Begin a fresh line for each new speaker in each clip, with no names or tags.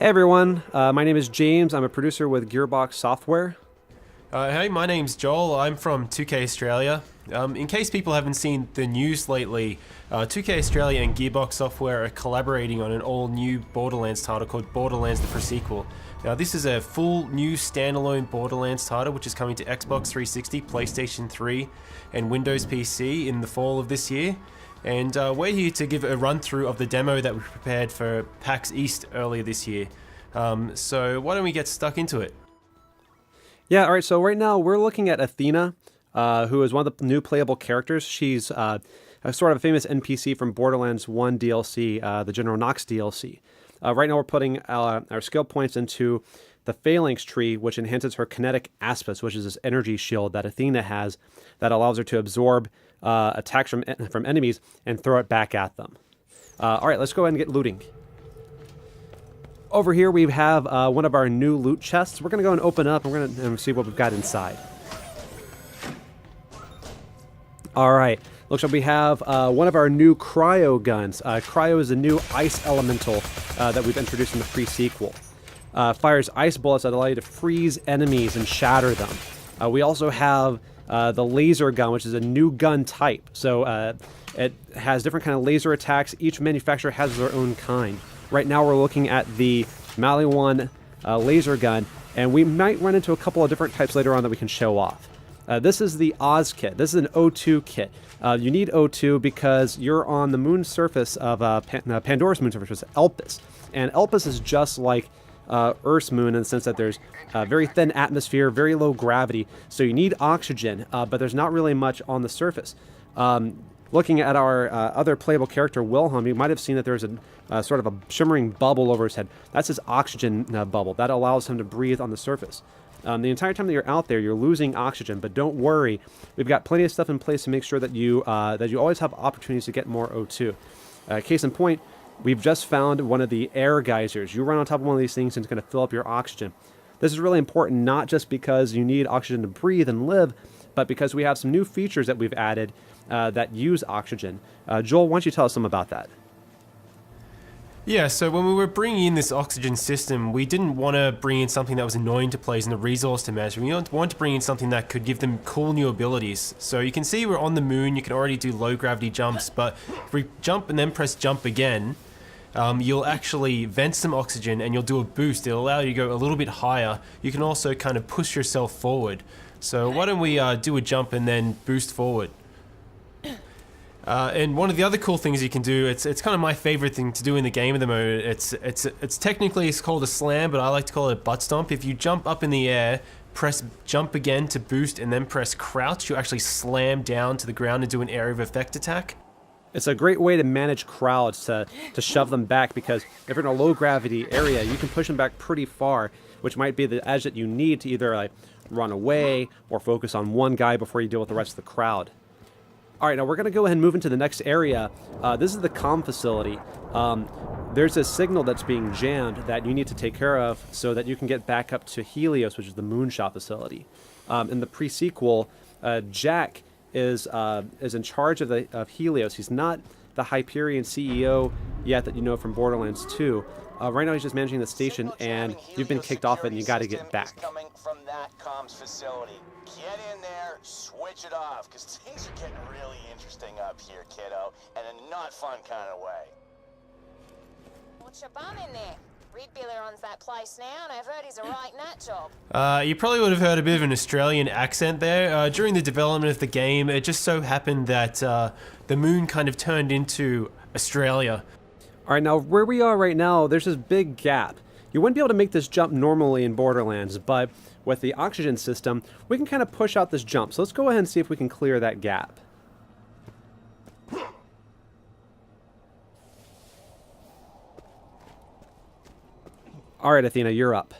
Hey everyone, my name is James. I'm a producer with Gearbox Software.
Hey, my name's Joel. I'm from 2K Australia. In case people haven't seen the news lately, 2K Australia and Gearbox Software are collaborating on an all-new Borderlands title called Borderlands The Pre-Sequel. Now, this is a full new standalone Borderlands title which is coming to Xbox 360, PlayStation 3, and Windows PC in the fall of this year. And we're here to give a run-through of the demo that we prepared for PAX East earlier this year. So why don't we get stuck into it?
Yeah, alright, so right now we're looking at Athena, who is one of the new playable characters. She's a sort of a famous NPC from Borderlands 1 DLC, the General Knox DLC. Right now we're putting our skill points into the Phalanx tree, which enhances her kinetic aspects, which is this energy shield that Athena has that allows her to absorb attacks from enemies and throw it back at them. Alright, let's go ahead and get looting. Over here we have one of our new loot chests. We're going to go and open up and we're going to see what we've got inside. Alright, looks like we have one of our new Cryo Guns. Cryo is a new ice elemental that we've introduced in the pre-sequel. Fires ice bullets that allow you to freeze enemies and shatter them. We also have the laser gun, which is a new gun type. So it has different kind of laser attacks. Each manufacturer has their own kind. Right now we're looking at the Maliwan laser gun, and we might run into a couple of different types later on that we can show off. This is the Oz kit. This is an O2 kit. You need O2 because you're on the moon surface of Pandora's moon surface, Elpis. And Elpis is just like Earth's moon in the sense that there's a very thin atmosphere, very low gravity, so you need oxygen, but there's not really much on the surface. Looking at our other playable character, Wilhelm, you might have seen that there's a sort of a shimmering bubble over his head. That's his oxygen bubble. That allows him to breathe on the surface. The entire time that you're out there, you're losing oxygen, but don't worry. We've got plenty of stuff in place to make sure that you always have opportunities to get more O2. Case in point, we've just found one of the air geysers. You run on top of one of these things and it's going to fill up your oxygen. This is really important, not just because you need oxygen to breathe and live, but because we have some new features that we've added that use oxygen. Joel, why don't you tell us some about that?
Yeah, so when we were bringing in this oxygen system, we didn't want to bring in something that was annoying to players and a resource to manage. We wanted to bring in something that could give them cool new abilities. So you can see we're on the moon, you can already do low gravity jumps, but if we jump and then press jump again, you'll actually vent some oxygen and you'll do a boost. It'll allow you to go a little bit higher. You can also kind of push yourself forward. So why don't we do a jump and then boost forward? And one of the other cool things you can do, it's kind of my favorite thing to do in the game at the moment. It's technically called a slam, but I like to call it a butt stomp. If you jump up in the air, press jump again to boost, and then press crouch, you actually slam down to the ground and do an area of effect attack.
It's a great way to manage crowds, to shove them back, because if you're in a low gravity area, you can push them back pretty far, which might be the edge that you need to either like run away or focus on one guy before you deal with the rest of the crowd. Alright, now we're going to go ahead and move into the next area. This is the comm facility. There's a signal that's being jammed that you need to take care of so that you can get back up to Helios, which is the moonshot facility. In the pre-sequel, Jack is in charge of Helios. He's not the Hyperion CEO yet that you know from Borderlands 2. Right now he's just managing the station, and you've been kicked off it and you got to get back.
Coming from that comms facility. Get in there, switch it off, because things are getting really interesting up here, kiddo, and in a not fun kind of way.
What's your bum in there? Reed Biller owns that place now, and I've heard he's a right nut job.
You probably would have heard a bit of an Australian accent there. During the development of the game, it just so happened that the moon kind of turned into Australia.
Alright, now where we are right now, there's this big gap. You wouldn't be able to make this jump normally in Borderlands, but with the oxygen system, we can kind of push out this jump. So let's go ahead and see if we can clear that gap. Alright, Athena, you're up.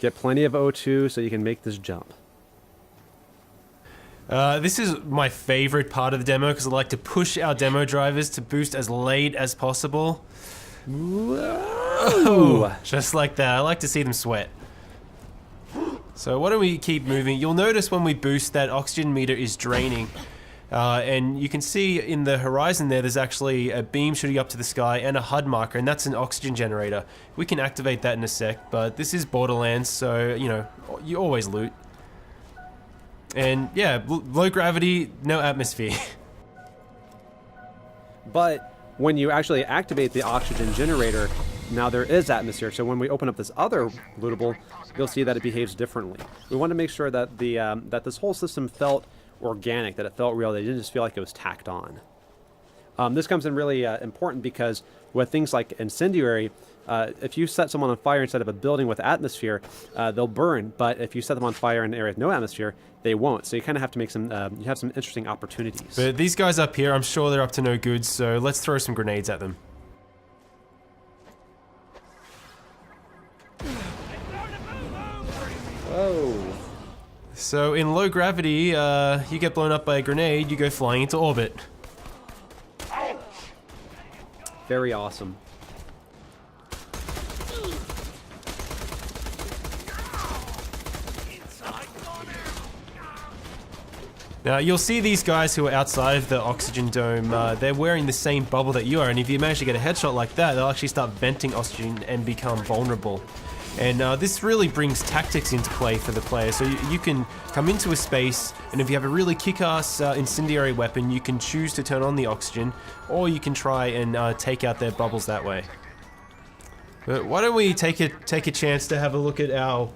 Get plenty of O2 so you can make this jump.
This is my favorite part of the demo because I like to push our demo drivers to boost as late as possible.
Whoa.
Just like that. I like to see them sweat. So why don't we keep moving? You'll notice when we boost that oxygen meter is draining. And you can see in the horizon there's actually a beam shooting up to the sky and a HUD marker, and that's an oxygen generator. We can activate that in a sec, but this is Borderlands, so, you know, you always loot. And yeah, low gravity, no atmosphere.
But when you actually activate the oxygen generator, now there is atmosphere. So when we open up this other lootable, you'll see that it behaves differently. We want to make sure that the that this whole system felt organic, that it felt real, that it didn't just feel like it was tacked on. This comes in really important because with things like incendiary, if you set someone on fire inside of a building with atmosphere, they'll burn. But if you set them on fire in an area with no atmosphere, they won't. So you kind of have to make some, you have some interesting opportunities.
But these guys up here, I'm sure they're up to no good, so let's throw some grenades at them.
Whoa.
So in low gravity, you get blown up by a grenade, you go flying into orbit.
Very awesome.
Now you'll see these guys who are outside of the oxygen dome, they're wearing the same bubble that you are, and if you manage to get a headshot like that, they'll actually start venting oxygen and become vulnerable. And this really brings tactics into play for the player. So you can come into a space, and if you have a really kick-ass incendiary weapon, you can choose to turn on the oxygen, or you can try and take out their bubbles that way. But why don't we take a chance to have a look at our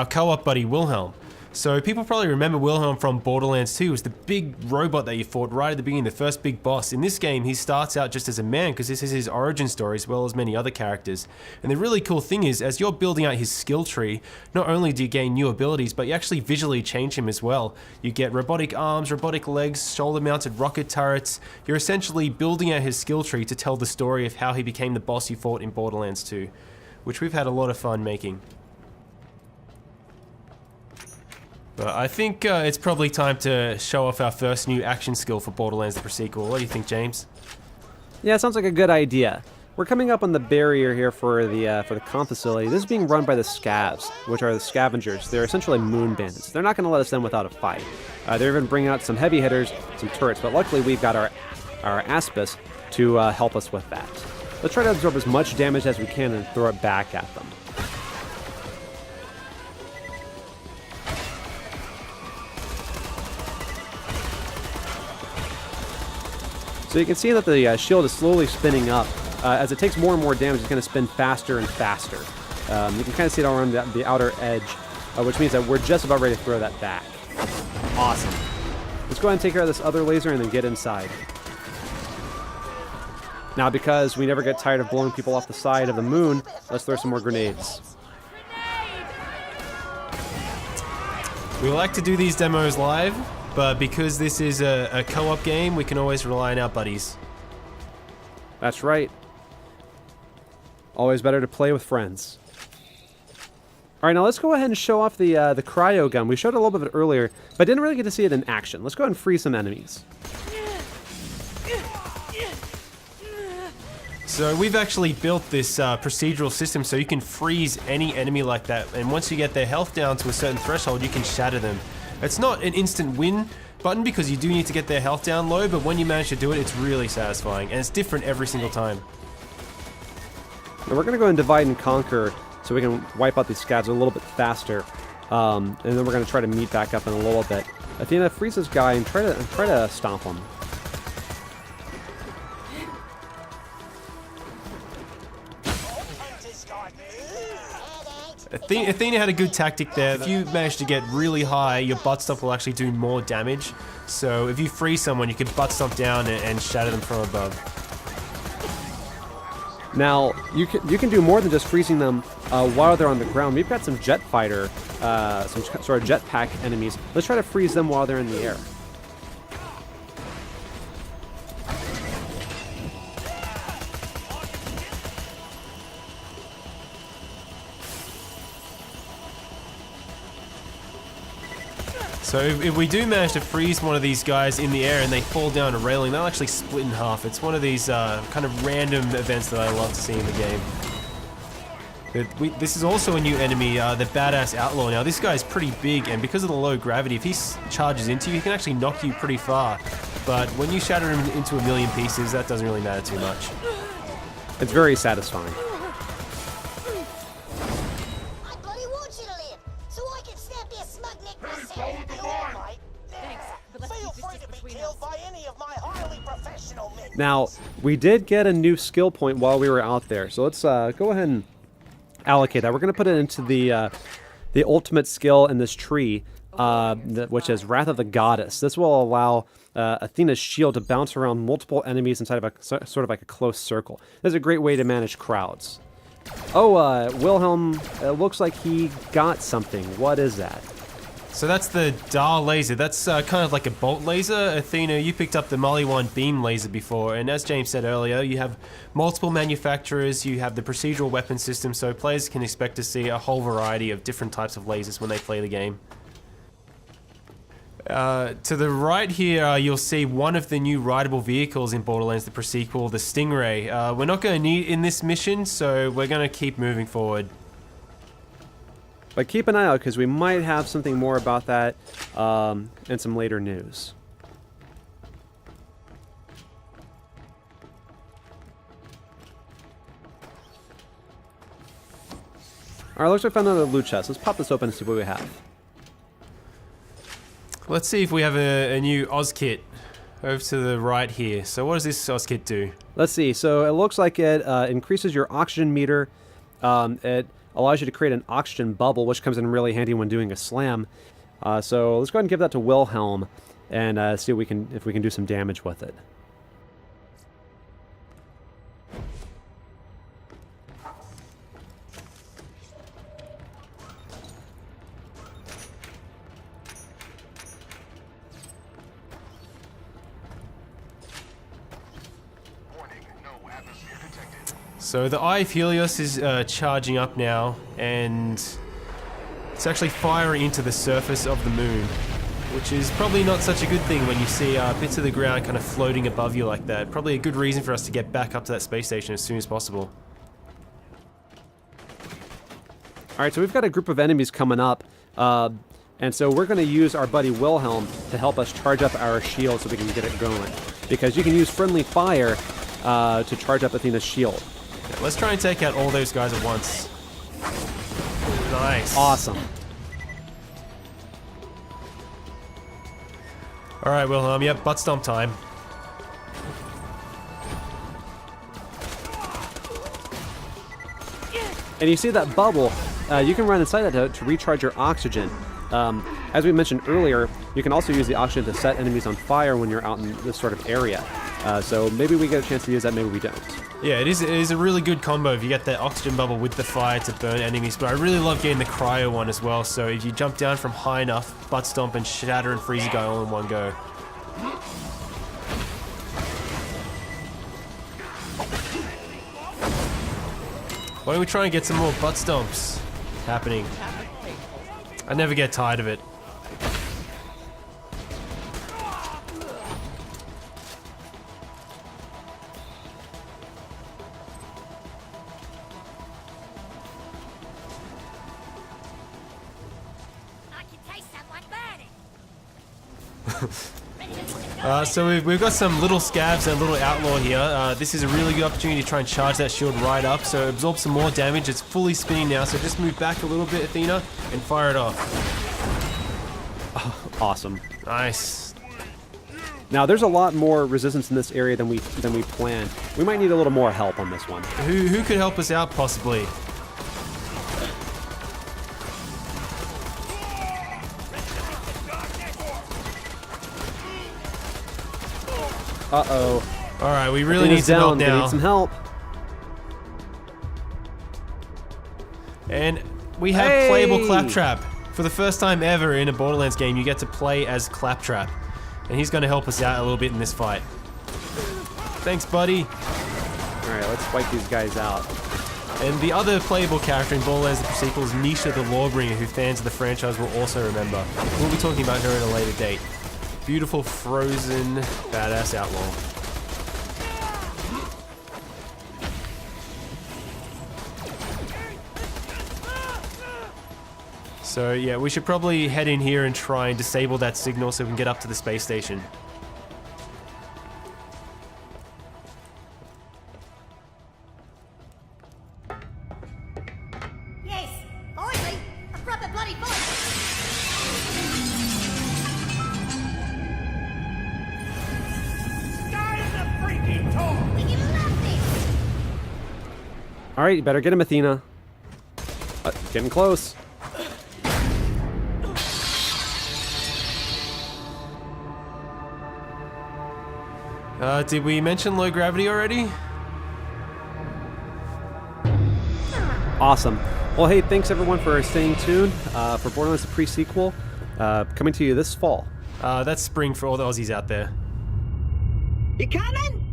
co-op buddy Wilhelm. So people probably remember Wilhelm from Borderlands 2. It was the big robot that you fought right at the beginning, the first big boss. In this game, he starts out just as a man because this is his origin story as well as many other characters. And the really cool thing is, as you're building out his skill tree, not only do you gain new abilities, but you actually visually change him as well. You get robotic arms, robotic legs, shoulder-mounted rocket turrets. You're essentially building out his skill tree to tell the story of how he became the boss you fought in Borderlands 2, which we've had a lot of fun making. But I think it's probably time to show off our first new action skill for Borderlands The Pre-Sequel. What do you think, James?
Yeah, it sounds like a good idea. We're coming up on the barrier here for the comp facility. This is being run by the Scavs, which are the scavengers. They're essentially moon bandits. They're not going to let us in without a fight. They're even bringing out some heavy hitters, some turrets, but luckily we've got our Aspis to help us with that. Let's try to absorb as much damage as we can and throw it back at them. So you can see that the shield is slowly spinning up. As it takes more and more damage, it's going to spin faster and faster. You can kind of see it all around the outer edge, which means that we're just about ready to throw that back. Awesome. Let's go ahead and take care of this other laser and then get inside. Now, because we never get tired of blowing people off the side of the moon, let's throw some more grenades.
We like to do these demos live, but because this is a co-op game, we can always rely on our buddies.
That's right. Always better to play with friends. All right, now let's go ahead and show off the Cryo Gun. We showed a little bit of it earlier, but didn't really get to see it in action. Let's go ahead and freeze some enemies.
So we've actually built this procedural system so you can freeze any enemy like that, and once you get their health down to a certain threshold, you can shatter them. It's not an instant win button because you do need to get their health down low, but when you manage to do it, it's really satisfying, and it's different every single time.
Now we're going to go and divide and conquer so we can wipe out these scavs a little bit faster, and then we're going to try to meet back up in a little bit. Athena, freeze this guy and try to stomp him.
Athena had a good tactic there. If you manage to get really high, your butt stuff will actually do more damage. So if you freeze someone, you can butt stomp down and shatter them from above.
Now, you can do more than just freezing them while they're on the ground. We've got some jet fighter, some sort of jetpack enemies. Let's try to freeze them while they're in the air.
So if we do manage to freeze one of these guys in the air and they fall down a railing, they'll actually split in half. It's one of these kind of random events that I love to see in the game. This is also a new enemy, the Badass Outlaw. Now, this guy's pretty big, and because of the low gravity, if he charges into you, he can actually knock you pretty far. But when you shatter him into a million pieces, that doesn't really matter too much.
It's very satisfying.
I bloody want you to live, so I can snap their smug neck myself.
You all right? Feel free to be killed by any of my highly professional men.
Now, we did get a new skill point while we were out there, so let's go ahead and allocate that. We're going to put it into the ultimate skill in this tree, which is Wrath of the Goddess. This will allow Athena's shield to bounce around multiple enemies inside of a sort of like a close circle. This is a great way to manage crowds. Oh, Wilhelm, it looks like he got something. What is that?
So that's the Dar laser. That's kind of like a bolt laser. Athena, you picked up the Mali-1 beam laser before, and as James said earlier, you have multiple manufacturers, you have the procedural weapon system, so players can expect to see a whole variety of different types of lasers when they play the game. To the right here, you'll see one of the new rideable vehicles in Borderlands The Pre-Sequel, the Stingray. We're not going to need it in this mission, so we're going to keep moving forward.
But keep an eye out, because we might have something more about that in some later news. Alright, looks like I found another loot chest. Let's pop this open and see what we have.
Let's see if we have a new Oz kit over to the right here. So what does this Oz kit do?
Let's see. So it looks like it increases your oxygen meter. It allows you to create an oxygen bubble, which comes in really handy when doing a slam. So let's go ahead and give that to Wilhelm and see if we can do some damage with it.
So the Eye of Helios is charging up now, and it's actually firing into the surface of the moon, which is probably not such a good thing when you see bits of the ground kind of floating above you like that. Probably a good reason for us to get back up to that space station as soon as possible.
Alright, so we've got a group of enemies coming up, and so we're going to use our buddy Wilhelm to help us charge up our shield so we can get it going. Because you can use friendly fire to charge up Athena's shield.
Let's try and take out all those guys at once. Nice.
Awesome.
Alright, Wilhelm, yep, butt stomp time.
And you see that bubble, you can run inside that to recharge your oxygen. As we mentioned earlier, you can also use the oxygen to set enemies on fire when you're out in this sort of area. So maybe we get a chance to use that, maybe we don't.
Yeah, it is a really good combo if you get that oxygen bubble with the fire to burn enemies, but I really love getting the cryo one as well, so if you jump down from high enough, butt stomp and shatter and freeze a guy all in one go. Why don't we try and get some more butt stomps happening? I never get tired of it. So we've got some little scabs and a little outlaw here. This is a really good opportunity to try and charge that shield right up, so absorb some more damage. It's fully spinning now, so just move back a little bit, Athena, and fire it off.
Awesome.
Nice.
Now there's a lot more resistance in this area than we planned. We might need a little more help on this one.
Who could help us out possibly?
Uh-oh.
Alright, we really need some help now.
We need some help.
And we have playable Claptrap. For the first time ever in a Borderlands game, you get to play as Claptrap. And he's going to help us out a little bit in this fight. Thanks, buddy.
Alright, let's wipe these guys out.
And the other playable character in Borderlands The Pre-Sequel is Nisha the Lawbringer, who fans of the franchise will also remember. We'll be talking about her at a later date. Beautiful, frozen, badass outlaw. So yeah, we should probably head in here and try and disable that signal so we can get up to the space station.
Yes, finally, a proper bloody fight.
Sky's a freaking toy!
We can love this.
All right, you better get him, Athena. Getting close.
Did we mention low gravity already?
Awesome. Well, hey, thanks everyone for staying tuned for Borderlands The Pre-Sequel, coming to you this fall.
That's spring for all the Aussies out there.
You coming?